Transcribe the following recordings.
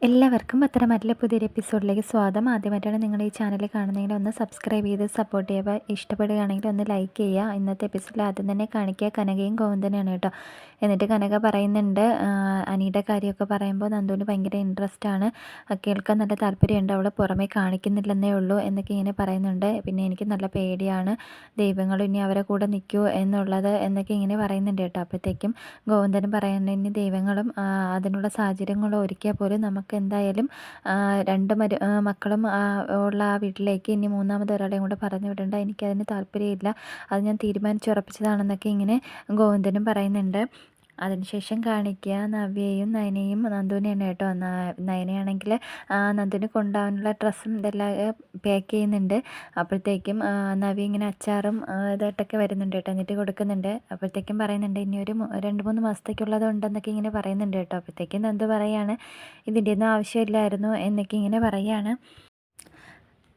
എല്ലാവർക്കും പത്തരമാറ്റിലെ പുതിയൊരു എപ്പിസോഡിലേക്ക് സ്വാഗതം. ആദ്യമായിട്ടാണ് നിങ്ങൾ ഈ ചാനൽ കാണുന്നതെങ്കിൽ ഒന്ന് സബ്സ്ക്രൈബ് ചെയ്ത് സപ്പോർട്ട് ചെയ്യുക. ഇഷ്ടപ്പെടുകയാണെങ്കിൽ ഒന്ന് ലൈക്ക് ചെയ്യുക. ഇന്നത്തെ എപ്പിസോഡിൽ ആദ്യം തന്നെ കാണിക്കുക കനകയും ഗോവിന്ദനെയാണ് കേട്ടോ. എന്നിട്ട് കനക പറയുന്നുണ്ട്, അനിയുടെ കാര്യമൊക്കെ പറയുമ്പോൾ നന്ദുവിന് ഭയങ്കര ഇൻട്രസ്റ്റ് ആണ്, കേൾക്കാൻ നല്ല താല്പര്യമുണ്ട്, അവൾ പുറമേ കാണിക്കുന്നില്ലെന്നേ ഉള്ളൂ എന്നൊക്കെ ഇങ്ങനെ പറയുന്നുണ്ട്. പിന്നെ എനിക്ക് നല്ല പേടിയാണ്, ദൈവങ്ങൾ ഇനി അവരെ കൂടെ നിൽക്കൂ എന്നുള്ളത് എന്നൊക്കെ ഇങ്ങനെ പറയുന്നുണ്ട് കേട്ടോ. അപ്പോഴത്തേക്കും ഗോവിന്ദനും പറയുന്നുണ്ട്, ഇനി ദൈവങ്ങളും അതിനുള്ള സാഹചര്യങ്ങളും ഒരുക്കിയാൽ പോലും നമുക്ക് എന്തായാലും രണ്ട് മക്കളും ഉള്ള ആ വീട്ടിലേക്ക് ഇനി മൂന്നാമത് ഒരാളെയും കൂടെ പറഞ്ഞു വിടേണ്ട, എനിക്കതിന് താല്പര്യമില്ല, അത് ഞാൻ തീരുമാനിച്ചുറപ്പിച്ചതാണെന്നൊക്കെ ഇങ്ങനെ ഗോവിന്ദനും പറയുന്നുണ്ട്. അതിനുശേഷം കാണിക്കുക നവ്യയും നയനയും നന്ദുവിനെയാണ് കേട്ടോ. നയനയാണെങ്കിൽ നന്ദുവിന് കൊണ്ടുപോകാനുള്ള ഡ്രസ്സും ഇതെല്ലാം പാക്ക് ചെയ്യുന്നുണ്ട്. അപ്പോഴത്തേക്കും നവ്യ ഇങ്ങനെ അച്ചാറും ഇതായിട്ടൊക്കെ വരുന്നുണ്ട് കേട്ടോ, എന്നിട്ട് കൊടുക്കുന്നുണ്ട്. അപ്പോഴത്തേക്കും പറയുന്നുണ്ട് ഇനി ഒരു 2-3 മാസത്തേക്കുള്ളത് ഉണ്ടെന്നൊക്കെ ഇങ്ങനെ പറയുന്നുണ്ട് കേട്ടോ. അപ്പോഴത്തേക്കും നന്ദു പറയാണ് ഇതിൻ്റെ ഒന്നും ആവശ്യമില്ലായിരുന്നു എന്നൊക്കെ ഇങ്ങനെ പറയുകയാണ്.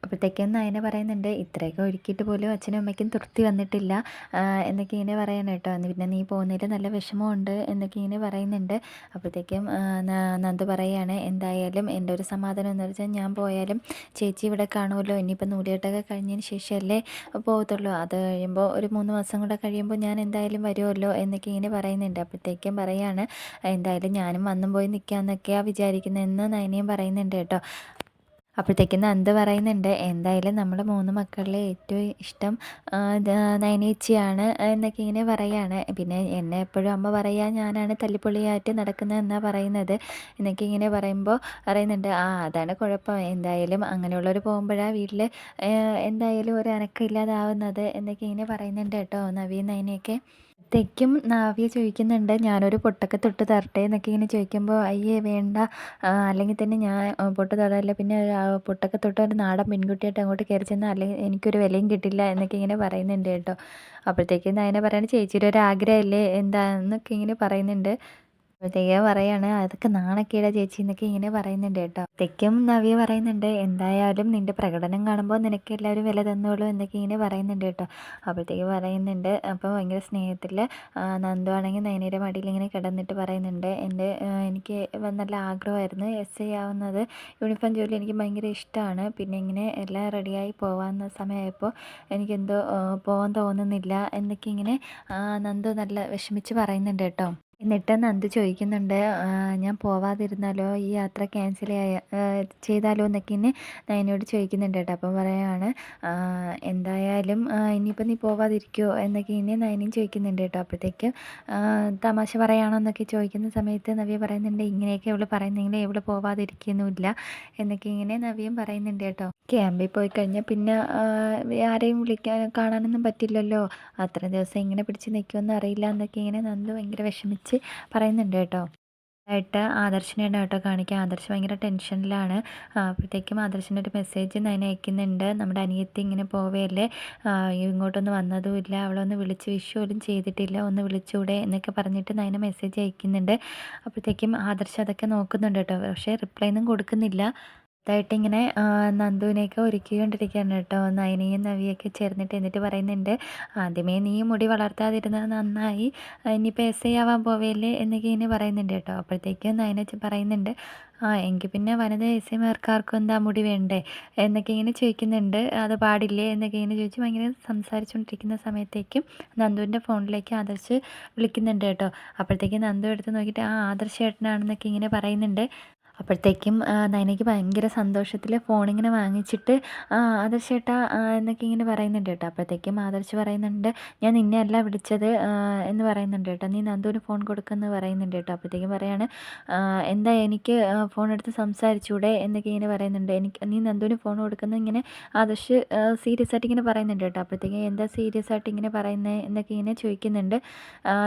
അപ്പോഴത്തേക്കും നയന പറയുന്നുണ്ട്, ഇത്രയൊക്കെ ഒരുക്കിയിട്ട് പോലും അച്ഛനും അമ്മയ്ക്കും തൃപ്തി വന്നിട്ടില്ല എന്നൊക്കെ ഇങ്ങനെ പറയണം കേട്ടോ. പിന്നെ നീ പോകുന്നതിൽ നല്ല വിഷമമുണ്ട് എന്നൊക്കെ ഇങ്ങനെ പറയുന്നുണ്ട്. അപ്പോഴത്തേക്കും നന്ദു പറയുകയാണ്, എന്തായാലും എൻ്റെ ഒരു സമാധാനം എന്ന് വെച്ചാൽ ഞാൻ പോയാലും ചേച്ചി ഇവിടെ കാണുമല്ലോ, ഇനിയിപ്പോൾ നൂലികെട്ടൊക്കെ കഴിഞ്ഞതിന് ശേഷമല്ലേ പോകത്തുള്ളൂ, അത് കഴിയുമ്പോൾ ഒരു 3 മാസം കൂടെ കഴിയുമ്പോൾ ഞാൻ എന്തായാലും വരുമല്ലോ എന്നൊക്കെ ഇങ്ങനെ പറയുന്നുണ്ട്. അപ്പോഴത്തേക്കും പറയാണ്, എന്തായാലും ഞാനും വന്നും പോയി നിൽക്കാമെന്നൊക്കെയാണ് വിചാരിക്കുന്നതെന്ന് നയനയും പറയുന്നുണ്ട് കേട്ടോ. അപ്പോഴത്തേക്കും നന്ദു പറയുന്നുണ്ട്, എന്തായാലും നമ്മൾ 3 മക്കളിലെ ഏറ്റവും ഇഷ്ടം നയനേച്ചിയാണ് എന്നൊക്കെ ഇങ്ങനെ പറയുകയാണ്. പിന്നെ എന്നെ എപ്പോഴും അമ്മ പറയുക ഞാനാണ് തല്ലിപ്പൊളിയായിട്ട് നടക്കുന്നതെന്നാണ് പറയുന്നത് എന്നൊക്കെ ഇങ്ങനെ പറയുന്നുണ്ട്, അതാണ് കുഴപ്പം, എന്തായാലും അങ്ങനെയുള്ളവർ പോകുമ്പോഴാണ് വീട്ടിൽ എന്തായാലും ഒരു അനക്കം ഇല്ലാതാവുന്നത് എന്നൊക്കെ ഇങ്ങനെ പറയുന്നുണ്ട് കേട്ടോ നവീൻ നയനയൊക്കെ. തെക്കും നാവ്യ ചോദിക്കുന്നുണ്ട്, ഞാനൊരു പൊട്ടൊക്കെ തൊട്ട് തരട്ടെ എന്നൊക്കെ ഇങ്ങനെ ചോദിക്കുമ്പോൾ, അയ്യേ വേണ്ട, അല്ലെങ്കിൽ തന്നെ ഞാൻ പൊട്ട് തൊടല്ല, പിന്നെ പൊട്ടൊക്കെ തൊട്ട് ഒരു നാടൻ പെൺകുട്ടിയായിട്ട് അങ്ങോട്ട് കയറി ചെന്നാൽ അല്ലെങ്കിൽ എനിക്കൊരു വിലയും കിട്ടില്ല എന്നൊക്കെ ഇങ്ങനെ പറയുന്നുണ്ട് കേട്ടോ. അപ്പോഴത്തേക്കും നയന പറയാണ്, ചേച്ചിയുടെ ഒരു ആഗ്രഹമല്ലേ എന്താന്നൊക്കെ ഇങ്ങനെ പറയുന്നുണ്ട്. അപ്പോഴത്തേക്ക് പറയാണ്, അതൊക്കെ നാണക്കേടാ ചേച്ചി എന്നൊക്കെ ഇങ്ങനെ പറയുന്നുണ്ട് കേട്ടോ. തെക്കും നവ്യ പറയുന്നുണ്ട്, എന്തായാലും നിൻ്റെ പ്രകടനം കാണുമ്പോൾ നിനക്ക് എല്ലാവരും വില തന്നോളൂ എന്നൊക്കെ ഇങ്ങനെ പറയുന്നുണ്ട് കേട്ടോ. അപ്പോഴത്തേക്ക് പറയുന്നുണ്ട്, അപ്പോൾ ഭയങ്കര സ്നേഹത്തിൽ നന്ദു ആണെങ്കിൽ നയനയുടെ മടിയിൽ ഇങ്ങനെ കിടന്നിട്ട് പറയുന്നുണ്ട്, എനിക്ക് നല്ല ആഗ്രഹമായിരുന്നു SI ആവുന്നത്, യൂണിഫോം ജോലി എനിക്ക് ഭയങ്കര ഇഷ്ടമാണ്, പിന്നെ ഇങ്ങനെ എല്ലാം റെഡിയായി പോകാവുന്ന സമയമായപ്പോൾ എനിക്കെന്തോ പോകാൻ തോന്നുന്നില്ല എന്നൊക്കെ ഇങ്ങനെ നന്ദു നല്ല വിഷമിച്ച് പറയുന്നുണ്ട് കേട്ടോ. എന്നിട്ട് നന്ദു ചോദിക്കുന്നുണ്ട്, ഞാൻ പോവാതിരുന്നാലോ, ഈ യാത്ര ക്യാൻസൽ ചെയ്താലോ എന്നൊക്കെ ഇന്നെ നയനയോട് ചോദിക്കുന്നുണ്ട് കേട്ടോ. അപ്പം പറയുകയാണ്, എന്തായാലും ഇനിയിപ്പോൾ നീ പോവാതിരിക്കുമോ എന്നൊക്കെ ഇന്നെ നയനയും ചോദിക്കുന്നുണ്ട് കേട്ടോ. അപ്പോഴത്തേക്കും തമാശ പറയുകയാണോ എന്നൊക്കെ ചോദിക്കുന്ന സമയത്ത് നവ്യ പറയുന്നുണ്ട്, ഇങ്ങനെയൊക്കെ അവൾ പറയുന്നെങ്കിൽ ഇവൾ പോവാതിരിക്കുന്നുമില്ല എന്നൊക്കെ ഇങ്ങനെ നവ്യയും പറയുന്നുണ്ട് കേട്ടോ. ക്യാമ്പിൽ പോയി കഴിഞ്ഞാൽ പിന്നെ ആരെയും കാണാനൊന്നും പറ്റില്ലല്ലോ, അത്ര ദിവസം ഇങ്ങനെ പിടിച്ച് നിൽക്കുമെന്ന് അറിയില്ല എന്നൊക്കെ ഇങ്ങനെ നന്ദു ഭയങ്കര വിഷമിച്ച് പറയുന്നുണ്ട് കേട്ടോ. ആയിട്ട് ആദർശിനെയാണ് കേട്ടോ കാണിക്കുക. ആദർശ് ഭയങ്കര ടെൻഷനിലാണ്. അപ്പോഴത്തേക്കും ആദർശിൻ്റെ ഒരു മെസ്സേജ് നയന അയക്കുന്നുണ്ട്, നമ്മുടെ അനിയത്തി ഇങ്ങനെ പോവുകയല്ലേ, ഇങ്ങോട്ടൊന്നും വന്നതുമില്ല, അവളൊന്ന് വിളിച്ച് വിഷ് പോലും ചെയ്തിട്ടില്ല, ഒന്ന് വിളിച്ചൂടെ എന്നൊക്കെ പറഞ്ഞിട്ട് നയന മെസ്സേജ് അയക്കുന്നുണ്ട്. അപ്പോഴത്തേക്കും ആദർശ് അതൊക്കെ നോക്കുന്നുണ്ട് കേട്ടോ, പക്ഷേ റിപ്ലൈ ഒന്നും കൊടുക്കുന്നില്ല. ഇങ്ങനെ നന്ദുവിനെയൊക്കെ ഒരുക്കിക്കൊണ്ടിരിക്കുകയാണ് കേട്ടോ നയനയും നവിയൊക്കെ ചേർന്നിട്ട്. എന്നിട്ട് പറയുന്നുണ്ട്, ആദ്യമേ നീ മുടി വളർത്താതിരുന്നത് നന്നായി, ഇനിയിപ്പോൾ SI ആവാൻ പോവേലേ എന്നൊക്കെ ഇങ്ങനെ പറയുന്നുണ്ട് കേട്ടോ. അപ്പോഴത്തേക്കും നയന പറയുന്നുണ്ട്, എങ്കിൽ പിന്നെ വനിത SIമാർക്കാർക്കും എന്താ മുടി വേണ്ടേ എന്നൊക്കെ ഇങ്ങനെ ചോദിക്കുന്നുണ്ട്, അത് പാടില്ലേ എന്നൊക്കെ ഇങ്ങനെ ചോദിച്ച് ഭയങ്കര സംസാരിച്ചുകൊണ്ടിരിക്കുന്ന സമയത്തേക്കും നന്ദുവിൻ്റെ ഫോണിലേക്ക് ആദർശ് വിളിക്കുന്നുണ്ട് കേട്ടോ. അപ്പോഴത്തേക്കും നന്ദു എടുത്ത് നോക്കിയിട്ട് ആദർശ് ചേട്ടനാണെന്നൊക്കെ ഇങ്ങനെ പറയുന്നുണ്ട്. അപ്പോഴത്തേക്കും നയനയ്ക്ക് ഭയങ്കര സന്തോഷത്തിൽ ഫോണിങ്ങനെ വാങ്ങിച്ചിട്ട് ആദർശ് ചേട്ടാ എന്നൊക്കെ ഇങ്ങനെ പറയുന്നുണ്ട് കേട്ടോ. അപ്പോഴത്തേക്കും ആദർശ് പറയുന്നുണ്ട്, ഞാൻ നിന്നെ അല്ല വിളിച്ചത് എന്ന് പറയുന്നുണ്ട് കേട്ടോ, നീ നന്ദുവിന് ഫോൺ കൊടുക്കുമെന്ന് പറയുന്നുണ്ട് കേട്ടോ. അപ്പോഴത്തേക്കും പറയാണ്, എന്താ എനിക്ക് ഫോൺ എടുത്ത് സംസാരിച്ചൂടെ എന്നൊക്കെ ഇങ്ങനെ പറയുന്നുണ്ട്. നീ നന്ദുവിന് ഫോൺ കൊടുക്കുന്നത് ഇങ്ങനെ ആദർശ് സീരിയസ് ആയിട്ട് ഇങ്ങനെ പറയുന്നുണ്ട് കേട്ടോ. അപ്പോഴത്തേക്കും എന്താ സീരിയസ് ആയിട്ട് ഇങ്ങനെ പറയുന്നത് എന്നൊക്കെ ഇങ്ങനെ ചോദിക്കുന്നുണ്ട്.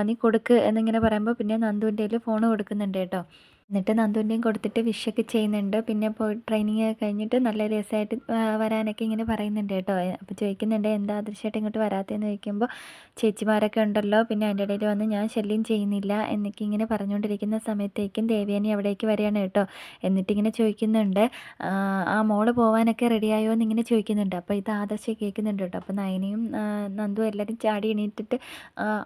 നീ കൊടുക്ക് എന്നിങ്ങനെ പറയുമ്പോൾ പിന്നെ നന്ദുവിൻ്റെ കയ്യിൽ ഫോൺ കൊടുക്കുന്നുണ്ട് കേട്ടോ. എന്നിട്ട് നന്ദുവിൻ്റെയും കൊടുത്തിട്ട് വിഷൊക്കെ ചെയ്യുന്നുണ്ട്. പിന്നെ പോയി ട്രെയിനിങ് ഒക്കെ കഴിഞ്ഞിട്ട് നല്ല രസമായിട്ട് വരാനൊക്കെ ഇങ്ങനെ പറയുന്നുണ്ട് കേട്ടോ. അപ്പോൾ ചോദിക്കുന്നുണ്ട്, എന്താ ആദർശമായിട്ട് ഇങ്ങോട്ട് വരാത്തതെന്ന് ചോദിക്കുമ്പോൾ, ചേച്ചിമാരൊക്കെ ഉണ്ടല്ലോ, പിന്നെ അതിൻ്റെ ഇടയിൽ വന്ന് ഞാൻ ശല്യം ചെയ്യുന്നില്ല എന്നൊക്കെ ഇങ്ങനെ പറഞ്ഞുകൊണ്ടിരിക്കുന്ന സമയത്തേക്കും ദേവയാനി അവിടേക്ക് വരികയാണ് കേട്ടോ. എന്നിട്ടിങ്ങനെ ചോദിക്കുന്നുണ്ട്, ആ മോള് പോകാനൊക്കെ റെഡിയായോ എന്നിങ്ങനെ ചോദിക്കുന്നുണ്ട്. അപ്പോൾ ഇത് ആദർശ കേൾക്കുന്നുണ്ട് കേട്ടോ. അപ്പോൾ നയനയും നന്ദുവും എല്ലാവരും ചാടി എണീറ്റിട്ട്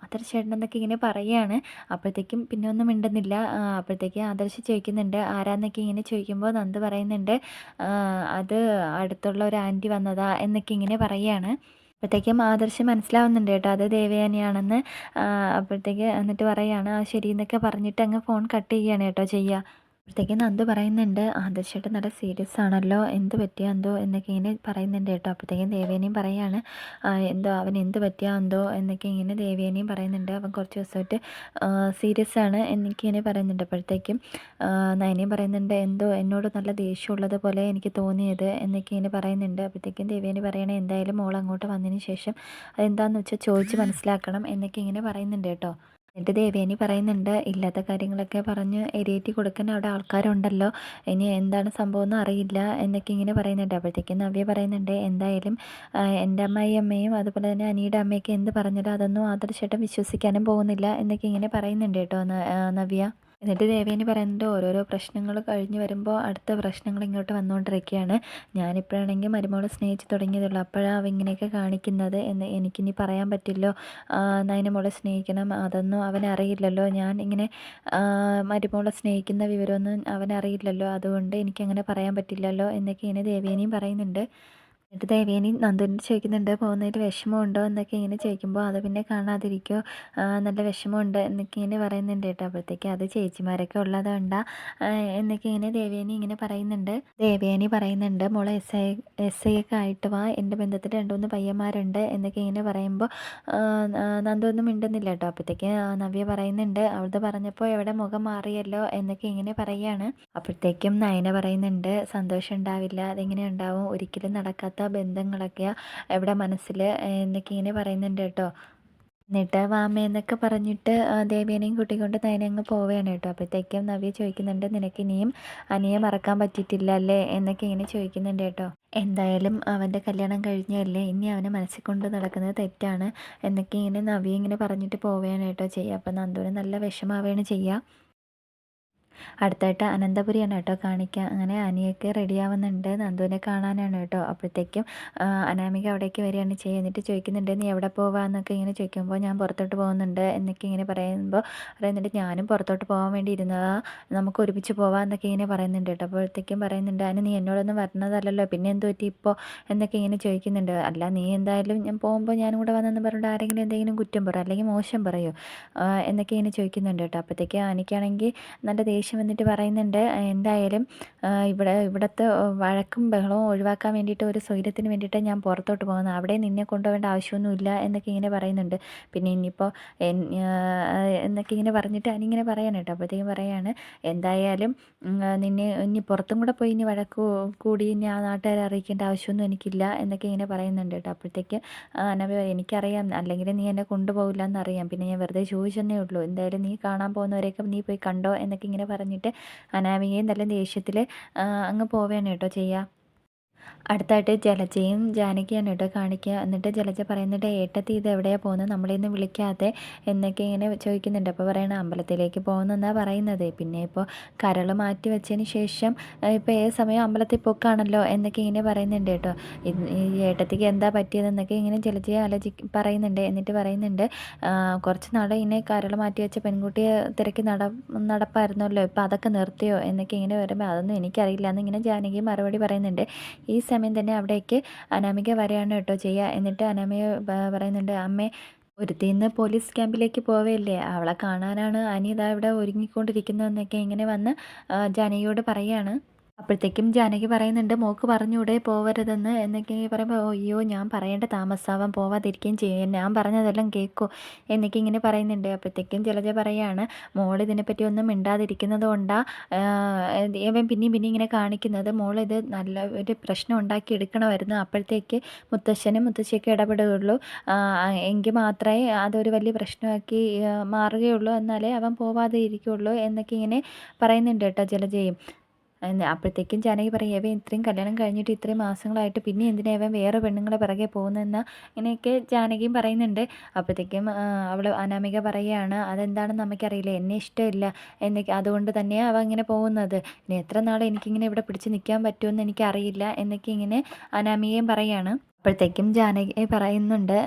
ആദർശേട്ടൻ എന്നൊക്കെ ഇങ്ങനെ പറയുകയാണ്. അപ്പോഴത്തേക്കും പിന്നെ ഒന്നും മിണ്ടുന്നില്ല. അപ്പോഴത്തേക്കും ആദർശ് ആദർശ് ചോദിക്കുന്നുണ്ട് ആരാന്നൊക്കെ ഇങ്ങനെ ചോദിക്കുമ്പോൾ നന്ദു പറയുന്നുണ്ട് അത് അടുത്തുള്ള ഒരു ആൻറ്റി വന്നതാ എന്നൊക്കെ ഇങ്ങനെ പറയുകയാണ്. അപ്പോഴത്തേക്കും ആദർശ് മനസ്സിലാവുന്നുണ്ട് കേട്ടോ അത് ദേവയാനിയാണെന്ന്. അപ്പോഴത്തേക്ക് എന്നിട്ട് പറയുകയാണ് ആ ശരി എന്നൊക്കെ പറഞ്ഞിട്ട് അങ്ങ് ഫോൺ കട്ട് ചെയ്യുകയാണ് കേട്ടോ ചെയ്യുക. അപ്പോഴത്തേക്ക് നന്ദു പറയുന്നുണ്ട് ആദർശേട്ടൻ നല്ല സീരിയസ് ആണല്ലോ എന്ത് പറ്റിയാ എന്തോ എന്നൊക്കെ ഇങ്ങനെ പറയുന്നുണ്ട് കേട്ടോ. അപ്പോഴത്തേക്കും ദേവേനയും പറയാണ് എന്തോ അവൻ എന്ത് പറ്റിയാ എന്തോ എന്നൊക്കെ ഇങ്ങനെ ദേവേനയും പറയുന്നുണ്ട്. അവൻ കുറച്ച് ദിവസമായിട്ട് സീരിയസ് ആണ് എന്നൊക്കെ ഇങ്ങനെ പറയുന്നുണ്ട്. അപ്പോഴത്തേക്കും നയനയും പറയുന്നുണ്ട് എന്തോ എന്നോട് നല്ല ദേഷ്യമുള്ളത് പോലെ എനിക്ക് തോന്നിയത് എന്നൊക്കെ ഇങ്ങനെ പറയുന്നുണ്ട്. അപ്പോഴത്തേക്കും ദേവേനി പറയണേ എന്തായാലും മോൾ അങ്ങോട്ട് വന്നതിന് ശേഷം അതെന്താണെന്ന് വെച്ചാൽ ചോദിച്ച് മനസ്സിലാക്കണം എന്നൊക്കെ ഇങ്ങനെ പറയുന്നുണ്ട് കേട്ടോ. എന്നിട്ട് ദേവേനി പറയുന്നുണ്ട് ഇല്ലാത്ത കാര്യങ്ങളൊക്കെ പറഞ്ഞ് എരിയേറ്റി കൊടുക്കാൻ അവിടെ ആൾക്കാരുണ്ടല്ലോ, ഇനി എന്താണ് സംഭവം എന്ന് അറിയില്ല എന്നൊക്കെ ഇങ്ങനെ പറയുന്നുണ്ട്. അപ്പോഴത്തേക്കും നവ്യ പറയുന്നുണ്ട് എന്തായാലും എൻ്റെ അമ്മയും അതുപോലെ തന്നെ അനിയുടെ അമ്മയൊക്കെ എന്ത് പറഞ്ഞാലും അതൊന്നും ആദർശേട്ടൻ വിശ്വസിക്കാനും പോകുന്നില്ല എന്നൊക്കെ ഇങ്ങനെ പറയുന്നുണ്ട് കേട്ടോ നവ്യ. എന്നിട്ട് ദേവേനി പറയുന്നുണ്ട് ഓരോരോ പ്രശ്നങ്ങൾ കഴിഞ്ഞ് വരുമ്പോൾ അടുത്ത പ്രശ്നങ്ങൾ ഇങ്ങോട്ട് വന്നുകൊണ്ടിരിക്കുകയാണ്. ഞാനിപ്പോഴാണെങ്കിൽ മരുമോളെ സ്നേഹിച്ച് തുടങ്ങിയതുള്ളൂ, അപ്പോഴാണ് അവ ഇങ്ങനെയൊക്കെ കാണിക്കുന്നത് എന്ന് എനിക്കിനി പറയാൻ പറ്റില്ലോ. നയന മോളെ സ്നേഹിക്കണം അതൊന്നും അവനറിയില്ലല്ലോ, ഞാൻ ഇങ്ങനെ മരുമോളെ സ്നേഹിക്കുന്ന വിവരമൊന്നും അവനറിയില്ലല്ലോ, അതുകൊണ്ട് എനിക്കങ്ങനെ പറയാൻ പറ്റില്ലല്ലോ എന്നൊക്കെ ഇങ്ങനെ ദേവേനിയും പറയുന്നുണ്ട്. എന്നിട്ട് ദേവേനി നന്ദുവിനോട് ചോദിക്കുന്നുണ്ട് പോകുന്നതിൽ വിഷമമുണ്ടോ എന്നൊക്കെ ഇങ്ങനെ ചോദിക്കുമ്പോൾ അത് പിന്നെ കാണാതിരിക്കുമോ, നല്ല വിഷമമുണ്ട് എന്നൊക്കെ ഇങ്ങനെ പറയുന്നുണ്ട് കേട്ടോ. അപ്പോഴത്തേക്ക് അത് ചേച്ചിമാരൊക്കെ ഉള്ളതുകൊണ്ടാ എന്നൊക്കെ ഇങ്ങനെ ദേവേനി ഇങ്ങനെ പറയുന്നുണ്ട്. ദേവേനി പറയുന്നുണ്ട് മോളെ എസ് ഐ ഒക്കെ ആയിട്ട് വാ, എൻ്റെ ബന്ധത്തിൽ 2-3 പയ്യന്മാരുണ്ട് എന്നൊക്കെ ഇങ്ങനെ പറയുമ്പോൾ നന്ദു ഒന്നും മിണ്ടുന്നില്ല കേട്ടോ. അപ്പോഴത്തേക്ക് നവ്യ പറയുന്നുണ്ട് അവളത് പറഞ്ഞപ്പോൾ എവിടെ മുഖം മാറിയല്ലോ എന്നൊക്കെ ഇങ്ങനെ പറയുകയാണ്. അപ്പോഴത്തേക്കും നയന പറയുന്നുണ്ട് സന്തോഷം ഉണ്ടാവില്ല, അതെങ്ങനെ ഉണ്ടാവും, ഒരിക്കലും നടക്കാത്ത ബന്ധങ്ങളൊക്കെയാണ് ഇവിടെ മനസ്സിൽ എന്നൊക്കെ ഇങ്ങനെ പറയുന്നുണ്ട് കേട്ടോ. എന്നിട്ട് വാമയെന്നൊക്കെ പറഞ്ഞിട്ട് ദേവേനെയും കൂട്ടിക്കൊണ്ട് നയന അങ്ങ് പോവുകയാണ് കേട്ടോ. അപ്പോഴത്തേക്കും നവ്യ ചോദിക്കുന്നുണ്ട് നിനക്ക് ഇനിയും അനിയെ മറക്കാൻ പറ്റിയിട്ടില്ല അല്ലേ എന്നൊക്കെ ഇങ്ങനെ ചോദിക്കുന്നുണ്ട് കേട്ടോ. എന്തായാലും അവൻ്റെ കല്യാണം കഴിഞ്ഞല്ലേ, ഇനി അവനെ മനസ്സിൽ കൊണ്ട് നടക്കുന്നത് തെറ്റാണ് എന്നൊക്കെ ഇങ്ങനെ നവ്യ ഇങ്ങനെ പറഞ്ഞിട്ട് പോവുകയാണ് കേട്ടോ ചെയ്യുക. അപ്പം നന്ദുവിന് നല്ല വിഷമാവുകയാണ് ചെയ്യുക. അടുത്തായിട്ട് അനന്തപുരിയാണ് കേട്ടോ കാണിക്കുക. അങ്ങനെ അനിയൊക്കെ റെഡിയാവുന്നുണ്ട് നന്ദുവിനെ കാണാനാണ് കേട്ടോ. അപ്പോഴത്തേക്കും അനാമിക അവിടേക്ക് വരികയാണ് ചെയ്യുക. എന്നിട്ട് ചോദിക്കുന്നുണ്ട് നീ എവിടെ പോവാന്നൊക്കെ ഇങ്ങനെ ചോദിക്കുമ്പോൾ ഞാൻ പുറത്തോട്ട് പോകുന്നുണ്ട് എന്നൊക്കെ ഇങ്ങനെ പറയുമ്പോൾ പറയുന്നുണ്ട് ഞാനും പുറത്തോട്ട് പോകാൻ വേണ്ടി ഇരുന്നതാ, നമുക്ക് ഒരുമിച്ച് പോവാം എന്നൊക്കെ ഇങ്ങനെ പറയുന്നുണ്ട് കേട്ടോ. അപ്പോഴത്തേക്കും പറയുന്നുണ്ട് അതിന് നീ എന്നോടൊന്നും വരണതല്ലല്ലോ പിന്നെ എന്ത് പറ്റി ഇപ്പോൾ എന്നൊക്കെ ഇങ്ങനെ ചോദിക്കുന്നുണ്ട്. അല്ല നീ എന്തായാലും ഞാൻ പോകുമ്പോൾ ഞാനും കൂടെ വന്നെന്ന് പറഞ്ഞിട്ട് ആരെങ്കിലും എന്തെങ്കിലും കുറ്റം പറയും അല്ലെങ്കിൽ മോശം പറയോ എന്നൊക്കെ ഇങ്ങനെ ചോദിക്കുന്നുണ്ട് കേട്ടോ. അപ്പോഴത്തേക്ക് എനിക്കാണെങ്കിൽ നല്ല ദേഷ്യം വന്നിട്ട് പറയുന്നുണ്ട് എന്തായാലും ഇവിടുത്തെ വഴക്കും ബഹളവും ഒഴിവാക്കാൻ വേണ്ടിയിട്ട് ഒരു സ്വൈര്യത്തിന് വേണ്ടിയിട്ട് ഞാൻ പുറത്തോട്ട് പോകുന്നത്, അവിടെ നിന്നെ കൊണ്ടുപോകേണ്ട ആവശ്യമൊന്നുമില്ല എന്നൊക്കെ ഇങ്ങനെ പറയുന്നുണ്ട്. പിന്നെ ഇനിയിപ്പോൾ എന്നൊക്കെ ഇങ്ങനെ പറഞ്ഞിട്ട് അനിങ്ങനെ പറയാൻ കേട്ടോ. അപ്പോഴത്തേക്കും പറയാണ് എന്തായാലും നിന്നെ ഇനി പുറത്തും കൂടെ പോയി ഇനി വഴക്ക് കൂടി ഇനി ആ നാട്ടുകാരെ അറിയിക്കേണ്ട ആവശ്യമൊന്നും എനിക്കില്ല എന്നൊക്കെ ഇങ്ങനെ പറയുന്നുണ്ട് കേട്ടോ. അപ്പോഴത്തേക്ക് നവ്യ എനിക്കറിയാം അല്ലെങ്കിൽ നീ എന്നെ കൊണ്ടുപോകില്ല എന്നറിയാം, പിന്നെ ഞാൻ വെറുതെ ചോദിച്ചെന്നേ ഉള്ളൂ, എന്തായാലും നീ കാണാൻ പോകുന്നവരെയൊക്കെ നീ പോയി കണ്ടോ എന്നൊക്കെ ഇങ്ങനെ പറഞ്ഞിട്ട് അനാമികയും നല്ല ദേഷ്യത്തിൽ അങ്ങ് പോവുകയാണ് കേട്ടോ ചെയ്യുക. അടുത്തായിട്ട് ജലജയും ജാനകിയാണ് കേട്ടോ കാണിക്കുക. എന്നിട്ട് ജലജ പറയുന്നുണ്ട് ഏട്ടത്തി ഇത് എവിടെയാണ് പോകുന്നത്, നമ്മളെയൊന്നും വിളിക്കാതെ എന്നൊക്കെ ഇങ്ങനെ ചോദിക്കുന്നുണ്ട്. അപ്പോൾ പറയണ അമ്പലത്തിലേക്ക് പോകുന്നെന്നാണ് പറയുന്നത്. പിന്നെ ഇപ്പോൾ കരൾ മാറ്റി വെച്ചതിന് ശേഷം ഇപ്പോൾ ഏത് സമയം അമ്പലത്തിൽ പോക്കാണല്ലോ എന്നൊക്കെ ഇങ്ങനെ പറയുന്നുണ്ട് കേട്ടോ. ഈ ഏട്ടത്തിക്ക് എന്താ പറ്റിയതെന്നൊക്കെ ഇങ്ങനെ ജലജയെ പറയുന്നുണ്ട്. എന്നിട്ട് പറയുന്നുണ്ട് കുറച്ച് നാൾ ഇങ്ങനെ കരൾ മാറ്റി വെച്ച പെൺകുട്ടിയെ തിരക്കി നടപ്പായിരുന്നല്ലോ, ഇപ്പോൾ അതൊക്കെ നിർത്തിയോ എന്നൊക്കെ ഇങ്ങനെ വരുമ്പോൾ അതൊന്നും എനിക്കറിയില്ല എന്നിങ്ങനെ ജാനകി മറുപടി പറയുന്നുണ്ട്. ഈ സമയം തന്നെ അവിടേക്ക് അനാമിക വരികയാണ് കേട്ടോ ചെയ്യുക. എന്നിട്ട് അനാമിക പറയുന്നുണ്ട് അമ്മേ ഒരുത്തിന്ന് പോലീസ് ക്യാമ്പിലേക്ക് പോവുകയല്ലേ, അവളെ കാണാനാണ് അനി ഇതാ ഇവിടെ ഒരുങ്ങിക്കൊണ്ടിരിക്കുന്നതെന്നൊക്കെ ഇങ്ങനെ വന്ന് ജാനകിയോട് പറയുകയാണ്. അപ്പോഴത്തേക്കും ജാനകി പറയുന്നുണ്ട് മോൾക്ക് പറഞ്ഞൂടെ പോവരുതെന്ന് എന്നൊക്കെ പറയുമ്പോൾ അയ്യോ ഞാൻ പറയേണ്ട താമസാവാൻ പോവാതിരിക്കുകയും ചെയ്യും, ഞാൻ പറഞ്ഞതെല്ലാം കേൾക്കൂ എന്നൊക്കെ ഇങ്ങനെ പറയുന്നുണ്ട്. അപ്പോഴത്തേക്കും ജലജ പറയാണ് മോൾ ഇതിനെപ്പറ്റി ഒന്നും മിണ്ടാതിരിക്കുന്നത് കൊണ്ടാണ് ഇവൻ പിന്നെയും ഇങ്ങനെ കാണിക്കുന്നത്, മോളിത് നല്ല ഒരു പ്രശ്നം ഉണ്ടാക്കി എടുക്കണമായിരുന്നു, അപ്പോഴത്തേക്ക് മുത്തശ്ശനും മുത്തശ്ശിയൊക്കെ ഇടപെടുകയുള്ളൂ, എങ്കിൽ മാത്രമേ അതൊരു വലിയ പ്രശ്നമാക്കി മാറുകയുള്ളൂ, എന്നാലേ അവൻ പോവാതെ ഇരിക്കുകയുള്ളൂ എന്നൊക്കെ ഇങ്ങനെ പറയുന്നുണ്ട് കേട്ടോ ജലജയും. അപ്പോഴത്തേക്കും ജാനകി പറയും ഇവൻ ഇത്രയും കല്യാണം കഴിഞ്ഞിട്ട് ഇത്രയും മാസങ്ങളായിട്ട് പിന്നെ എന്തിനാ ഇവൻ വേറെ പെണ്ണുങ്ങളെ പിറകെ പോകുന്നതെന്ന് ഇങ്ങനെയൊക്കെ ജാനകിയും പറയുന്നുണ്ട്. അപ്പോഴത്തേക്കും അവൾ അനാമിക പറയുകയാണ് അതെന്താണെന്ന് നമുക്കറിയില്ല, എന്നെ ഇഷ്ടമില്ല എന്നൊക്കെ, അതുകൊണ്ട് തന്നെയാണ് അവൻ ഇങ്ങനെ പോകുന്നത്, ഇനി എത്ര നാൾ എനിക്കിങ്ങനെ ഇവിടെ പിടിച്ച് നിൽക്കാൻ പറ്റുമെന്ന് എനിക്കറിയില്ല എന്നൊക്കെ ഇങ്ങനെ അനാമികയും പറയുകയാണ്. അപ്പോഴത്തേക്കും ജാനകി പറയുന്നുണ്ട്,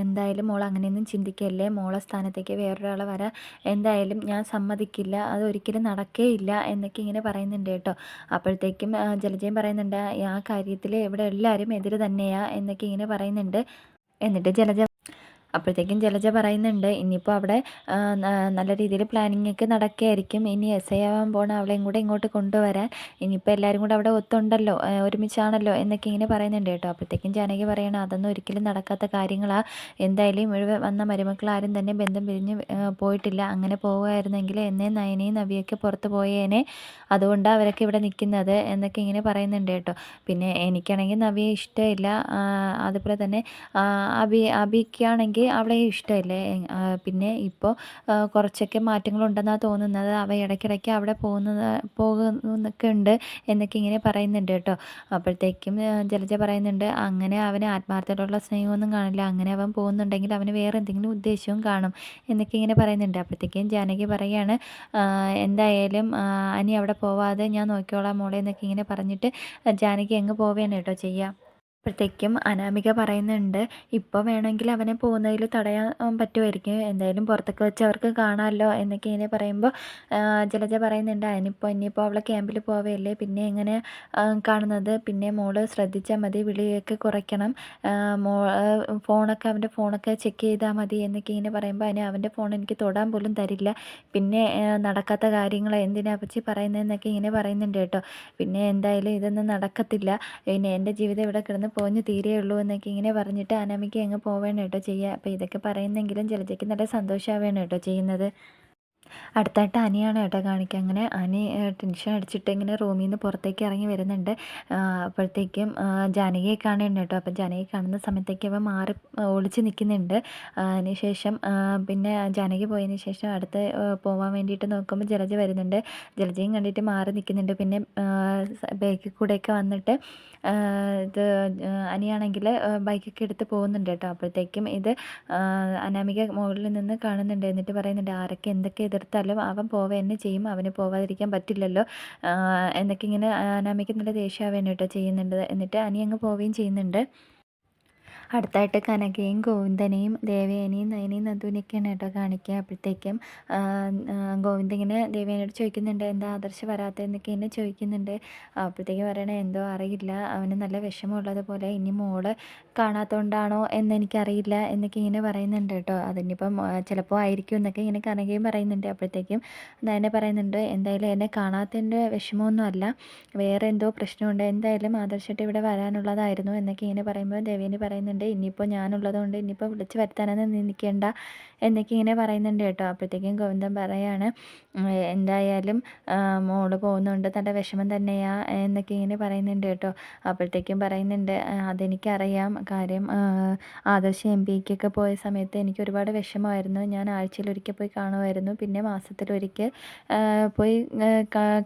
എന്തായാലും മോൾ അങ്ങനെയൊന്നും ചിന്തിക്കല്ലേ, മോളെ സ്ഥാനത്തേക്ക് വേറൊരാളെ വരാൻ എന്തായാലും ഞാൻ സമ്മതിക്കില്ല, അതൊരിക്കലും നടക്കേയില്ല എന്നൊക്കെ ഇങ്ങനെ പറയുന്നുണ്ട് കേട്ടോ. അപ്പോഴത്തേക്കും ജലജയും പറയുന്നുണ്ട്, ആ കാര്യത്തിൽ ഇവിടെ എല്ലാവരും എതിര് തന്നെയാ എന്നൊക്കെ ഇങ്ങനെ പറയുന്നുണ്ട്. എന്നിട്ട് ജലജ പറയുന്നുണ്ട്, ഇനിയിപ്പോൾ അവിടെ നല്ല രീതിയിൽ പ്ലാനിങ് ഒക്കെ നടക്കുകയായിരിക്കും, ഇനി എസ് ഐ ആവാൻ പോണ അവളെയും കൂടെ ഇങ്ങോട്ട് കൊണ്ടുവരാൻ, ഇനിയിപ്പോൾ എല്ലാവരും കൂടെ അവിടെ ഒത്തുണ്ടല്ലോ, ഒരുമിച്ചാണല്ലോ എന്നൊക്കെ ഇങ്ങനെ പറയുന്നുണ്ട് കേട്ടോ. അപ്പോഴത്തേക്കും ജാനകി പറയണം, അതൊന്നും ഒരിക്കലും നടക്കാത്ത കാര്യങ്ങളാണ്, എന്തായാലും ഇവിടെ വന്ന മരുമക്കൾ ആരും തന്നെ ബന്ധം പിരിഞ്ഞ് പോയിട്ടില്ല, അങ്ങനെ പോവുമായിരുന്നെങ്കിൽ എന്നെ നയനയും നവിയൊക്കെ പുറത്ത് പോയേനെ, അതുകൊണ്ടാണ് അവരൊക്കെ ഇവിടെ നിൽക്കുന്നത് എന്നൊക്കെ ഇങ്ങനെ പറയുന്നുണ്ട് കേട്ടോ. പിന്നെ എനിക്കാണെങ്കിൽ നവിയെ ഇഷ്ടമില്ല, അതുപോലെ തന്നെ അബിക്കാണെങ്കിൽ അവളെ ഇഷ്ടമല്ലേ, പിന്നെ ഇപ്പോൾ കുറച്ചൊക്കെ മാറ്റങ്ങളുണ്ടെന്നാണ് തോന്നുന്നത്, അവ ഇടയ്ക്കിടയ്ക്ക് അവിടെ പോകുന്നൊക്കെ ഉണ്ട് എന്നൊക്കെ ഇങ്ങനെ പറയുന്നുണ്ട് കേട്ടോ. അപ്പോഴത്തേക്കും ജലജ പറയുന്നുണ്ട്, അങ്ങനെ അവന് ആത്മാർത്ഥതയുള്ള സ്നേഹമൊന്നും കാണില്ല, അങ്ങനെ അവൻ പോകുന്നുണ്ടെങ്കിൽ അവന് വേറെ എന്തെങ്കിലും ഉദ്ദേശവും കാണും എന്നൊക്കെ ഇങ്ങനെ പറയുന്നുണ്ട്. അപ്പോഴത്തേക്കും ജാനകി പറയാണ്, എന്തായാലും അനി അവിടെ പോവാതെ ഞാൻ നോക്കിക്കോളാം മോളെ എന്നൊക്കെ ഇങ്ങനെ പറഞ്ഞിട്ട് ജാനകി അങ്ങ് പോവുകയാണ് കേട്ടോ ചെയ്യുക. അപ്പോഴത്തേക്കും അനാമിക പറയുന്നുണ്ട്, ഇപ്പോൾ വേണമെങ്കിൽ അവനെ പോകുന്നതിൽ തടയാൻ പറ്റുമായിരിക്കും, എന്തായാലും പുറത്തൊക്കെ വെച്ച് അവർക്ക് കാണാമല്ലോ എന്നൊക്കെ ഇങ്ങനെ പറയുമ്പോൾ ജലജ പറയുന്നുണ്ട്, ഇനിയിപ്പോൾ അവളെ ക്യാമ്പിൽ പോവുകയല്ലേ, പിന്നെ എങ്ങനെ കാണുന്നത്, പിന്നെ മോള് ശ്രദ്ധിച്ചാൽ മതി, വിളിയൊക്കെ കുറയ്ക്കണം, മോ അവൻ്റെ ഫോണൊക്കെ ചെക്ക് ചെയ്താൽ മതി എന്നൊക്കെ ഇങ്ങനെ പറയുമ്പോൾ അവൻ്റെ ഫോൺ എനിക്ക് തൊടാൻ പോലും തരില്ല, പിന്നെ നടക്കാത്ത കാര്യങ്ങൾ എന്തിനാ പറ്റി പറയുന്നതെന്നൊക്കെ ഇങ്ങനെ പറയുന്നുണ്ട് കേട്ടോ. പിന്നെ എന്തായാലും ഇതൊന്നും നടക്കത്തില്ല, പിന്നെ എൻ്റെ ജീവിതം ഇവിടെ കിടന്ന് പോഞ്ഞ് തീരെയുള്ളൂ എന്നൊക്കെ ഇങ്ങനെ പറഞ്ഞിട്ട് അനാമിക അങ്ങ് പോവേണം കേട്ടോ ചെയ്യുക. അപ്പോൾ ഇതൊക്കെ പറയുന്നെങ്കിലും ജലജയ്ക്ക് നല്ല സന്തോഷമാവുകയാണ് കേട്ടോ ചെയ്യുന്നത്. അടുത്തായിട്ട് അനിയാണ് കേട്ടോ കാണിക്കുക. അങ്ങനെ അനി ടെൻഷൻ അടിച്ചിട്ട് ഇങ്ങനെ റൂമിൽ നിന്ന് പുറത്തേക്ക് ഇറങ്ങി വരുന്നുണ്ട്. അപ്പോഴത്തേക്കും ജാനകിയെ കാണുന്നുണ്ട് കേട്ടോ. അപ്പം ജാനകി കാണുന്ന സമയത്തേക്ക് അവൻ മാറി ഒളിച്ച് നിൽക്കുന്നുണ്ട്. അതിനുശേഷം പിന്നെ ജാനകി പോയതിന് ശേഷം അടുത്ത് പോകാൻ വേണ്ടിയിട്ട് നോക്കുമ്പോൾ ജലജ വരുന്നുണ്ട്. ജലജയും കണ്ടിട്ട് മാറി നിൽക്കുന്നുണ്ട്. പിന്നെ ബാക്കിൽ കൂടെയൊക്കെ വന്നിട്ട് ഇത് അനിയാണെങ്കിൽ ബൈക്കൊക്കെ എടുത്ത് പോകുന്നുണ്ട് കേട്ടോ. അപ്പോഴത്തേക്കും ഇത് അനാമിക മുകളിൽ നിന്ന് കാണുന്നുണ്ട്. എന്നിട്ട് പറയുന്നുണ്ട്, ആരൊക്കെ എന്തൊക്കെ എതിർത്താലും അവൻ പോവുക തന്നെ ചെയ്യും, അവന് പോവാതിരിക്കാൻ പറ്റില്ലല്ലോ എന്നൊക്കെ ഇങ്ങനെ അനാമിക നല്ല ദേഷ്യമാവുകയാണ് കേട്ടോ ചെയ്യുന്നുണ്ട്. എന്നിട്ട് അനി അങ്ങ് പോവുകയും ചെയ്യുന്നുണ്ട്. അടുത്തായിട്ട് കനകയും ഗോവിന്ദനെയും ദേവയാനിയും നയനയും നന്ദുവിനെയൊക്കെയാണ് കേട്ടോ കാണിക്കുക. അപ്പോഴത്തേക്കും ഗോവിന്ദ ഇങ്ങനെ ദേവയാനിയോട് ചോദിക്കുന്നുണ്ട്, എന്താ ആദർശ് വരാത്തതെന്നൊക്കെ ഇങ്ങനെ ചോദിക്കുന്നുണ്ട്. അപ്പോഴത്തേക്കും പറയണേ, എന്തോ അറിയില്ല, അവന് നല്ല വിഷമമുള്ളതുപോലെ, ഇനി മോള് കാണാത്തതുകൊണ്ടാണോ എന്നെനിക്കറിയില്ല എന്നൊക്കെ ഇങ്ങനെ പറയുന്നുണ്ട് കേട്ടോ. അതിനിപ്പം ചിലപ്പോൾ ആയിരിക്കും എന്നൊക്കെ ഇങ്ങനെ കനകയും പറയുന്നുണ്ട്. അപ്പോഴത്തേക്കും നയന പറയുന്നുണ്ട്, എന്തായാലും എന്നെ കാണാത്തതിൻ്റെ വിഷമമൊന്നും അല്ല, വേറെ എന്തോ പ്രശ്നമുണ്ട്, എന്തായാലും ആദർശമായിട്ട് ഇവിടെ വരാനുള്ളതായിരുന്നു എന്നൊക്കെ ഇങ്ങനെ പറയുമ്പോൾ ദേവേനി പറയുന്നുണ്ട്, ഇനിയിപ്പോൾ ഞാനുള്ളതുകൊണ്ട് ഇനിയിപ്പോൾ വിളിച്ച് വരുത്താനൊന്നും നിൽക്കേണ്ട എന്നൊക്കെ ഇങ്ങനെ പറയുന്നുണ്ട് കേട്ടോ. അപ്പോഴത്തേക്കും ഗോവിന്ദൻ പറയാണ്, എന്തായാലും മോള് പോകുന്നുണ്ട്, തൻ്റെ വിഷമം തന്നെയാ എന്നൊക്കെ ഇങ്ങനെ പറയുന്നുണ്ട് കേട്ടോ. അപ്പോഴത്തേക്കും പറയുന്നുണ്ട്, അതെനിക്കറിയാം, കാര്യം ആദർശ് MPക്കൊക്കെ പോയ സമയത്ത് എനിക്ക് ഒരുപാട് വിഷമമായിരുന്നു, ഞാൻ ആഴ്ചയിലൊരിക്കൽ പോയി കാണുമായിരുന്നു, പിന്നെ മാസത്തിലൊരിക്കൽ പോയി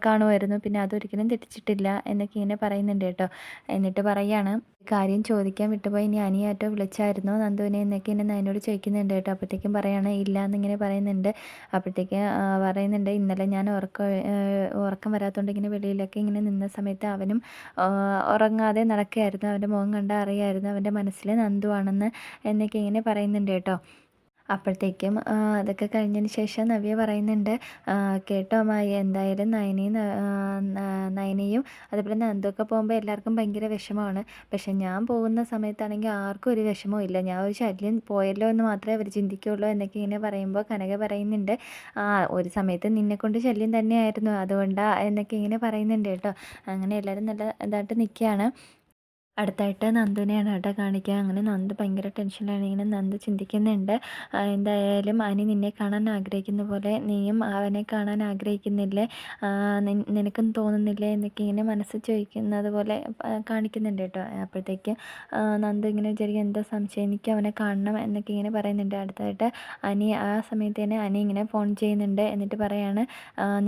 കാണുമായിരുന്നു, പിന്നെ അതൊരിക്കലും തെറ്റിച്ചിട്ടില്ല എന്നൊക്കെ ഇങ്ങനെ പറയുന്നുണ്ട് കേട്ടോ. എന്നിട്ട് പറയാണ്, കാര്യം ചോദിക്കാൻ വിട്ടുപോയി, ഇനി അനിയാറ്റോ വിളിച്ചായിരുന്നോ നന്ദുവിനെ എന്നൊക്കെ എന്നെ നയനോട് ചോദിക്കുന്നുണ്ട് കേട്ടോ. അപ്പോഴത്തേക്കും പറയാണ്, ഇല്ല എന്നിങ്ങനെ പറയുന്നുണ്ട്. അപ്പോഴത്തേക്ക് പറയുന്നുണ്ട്, ഇന്നലെ ഞാൻ ഉറക്കം വരാത്തതുകൊണ്ട് ഇങ്ങനെ വെളിയിലൊക്കെ ഇങ്ങനെ നിന്ന സമയത്ത് അവനും ഉറങ്ങാതെ നടക്കുകയായിരുന്നു, അവൻ്റെ മുഖം കണ്ടാൽ അറിയാമായിരുന്നു അവൻ്റെ മനസ്സിൽ നന്ദു ആണെന്ന് എന്നൊക്കെ ഇങ്ങനെ പറയുന്നുണ്ട് കേട്ടോ. അപ്പോഴത്തേക്കും അതൊക്കെ കഴിഞ്ഞതിന് ശേഷം നവ്യ പറയുന്നുണ്ട്, കേട്ടോ അമ്മായി, എന്തായാലും നയനയും അതുപോലെ നന്ദുവൊക്കെ പോകുമ്പോൾ എല്ലാവർക്കും ഭയങ്കര വിഷമമാണ്, പക്ഷെ ഞാൻ പോകുന്ന സമയത്താണെങ്കിൽ ആർക്കും ഒരു വിഷമവും ഇല്ല, ഞാൻ ഒരു ശല്യം പോയല്ലോ എന്ന് മാത്രമേ അവർ ചിന്തിക്കുകയുള്ളൂ എന്നൊക്കെ ഇങ്ങനെ പറയുമ്പോൾ കനക പറയുന്നുണ്ട്, ഒരു സമയത്ത് നിന്നെക്കൊണ്ട് ശല്യം തന്നെയായിരുന്നു, അതുകൊണ്ടാണ് എന്നൊക്കെ ഇങ്ങനെ പറയുന്നുണ്ട് കേട്ടോ. അങ്ങനെ എല്ലാവരും നല്ല ഇതായിട്ട് നിൽക്കുകയാണ്. അടുത്തായിട്ട് നന്ദുവിനെയാണ് കേട്ടോ കാണിക്കുക. അങ്ങനെ നന്ദു ഭയങ്കര ടെൻഷനിലാണ്. ഇങ്ങനെ നന്ദു ചിന്തിക്കുന്നുണ്ട്, എന്തായാലും അനി നിന്നെ കാണാൻ ആഗ്രഹിക്കുന്ന പോലെ നീയും അവനെ കാണാൻ ആഗ്രഹിക്കുന്നില്ലേ, നിനക്കും തോന്നുന്നില്ലേ എന്നൊക്കെ ഇങ്ങനെ മനസ്സ് ചോദിക്കുന്നത് പോലെ കാണിക്കുന്നുണ്ട് കേട്ടോ. അപ്പോഴത്തേക്ക് നന്ദു ഇങ്ങനെ വിചാരിക്കും, എന്താ സംശയം, എനിക്ക് അവനെ കാണണം എന്നൊക്കെ ഇങ്ങനെ പറയുന്നുണ്ട്. അടുത്തായിട്ട് അനി ആ സമയത്ത് തന്നെ അനി ഇങ്ങനെ ഫോൺ ചെയ്യുന്നുണ്ട്. എന്നിട്ട് പറയാണ്,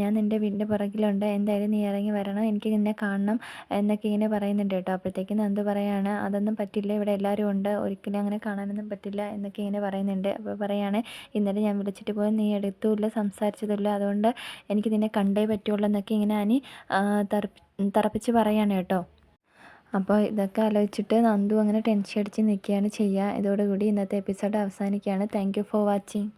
ഞാൻ നിൻ്റെ വീടിൻ്റെ പുറകിലുണ്ട്, എന്തായാലും നീ ഇറങ്ങി വരണം, എനിക്ക് നിന്നെ കാണണം എന്നൊക്കെ ഇങ്ങനെ പറയുന്നുണ്ട് കേട്ടോ. അപ്പോഴത്തേക്ക് നന്ദു പറയാണ്, അതൊന്നും പറ്റില്ല, ഇവിടെ എല്ലാവരും ഉണ്ട്, ഒരിക്കലും അങ്ങനെ കാണാനൊന്നും പറ്റില്ല എന്നൊക്കെ ഇങ്ങനെ പറയുന്നുണ്ട്. അപ്പോൾ പറയാണ്, ഇന്നലെ ഞാൻ വിളിച്ചിട്ട് പോയി നീ എടുത്തുമില്ല സംസാരിച്ചതില്ല, അതുകൊണ്ട് എനിക്ക് നിന്നെ കണ്ടേ പറ്റുള്ളൂ എന്നൊക്കെ ഇങ്ങനെ അനി തറപ്പിച്ച് പറയാണ് കേട്ടോ. അപ്പോൾ ഇതൊക്കെ ആലോചിച്ചിട്ട് നന്ദു അങ്ങനെ ടെൻഷൻ അടിച്ച് നിൽക്കുകയാണ് ചെയ്യുക. ഇതോടുകൂടി ഇന്നത്തെ എപ്പിസോഡ് അവസാനിക്കുകയാണ്. Thank you for watching.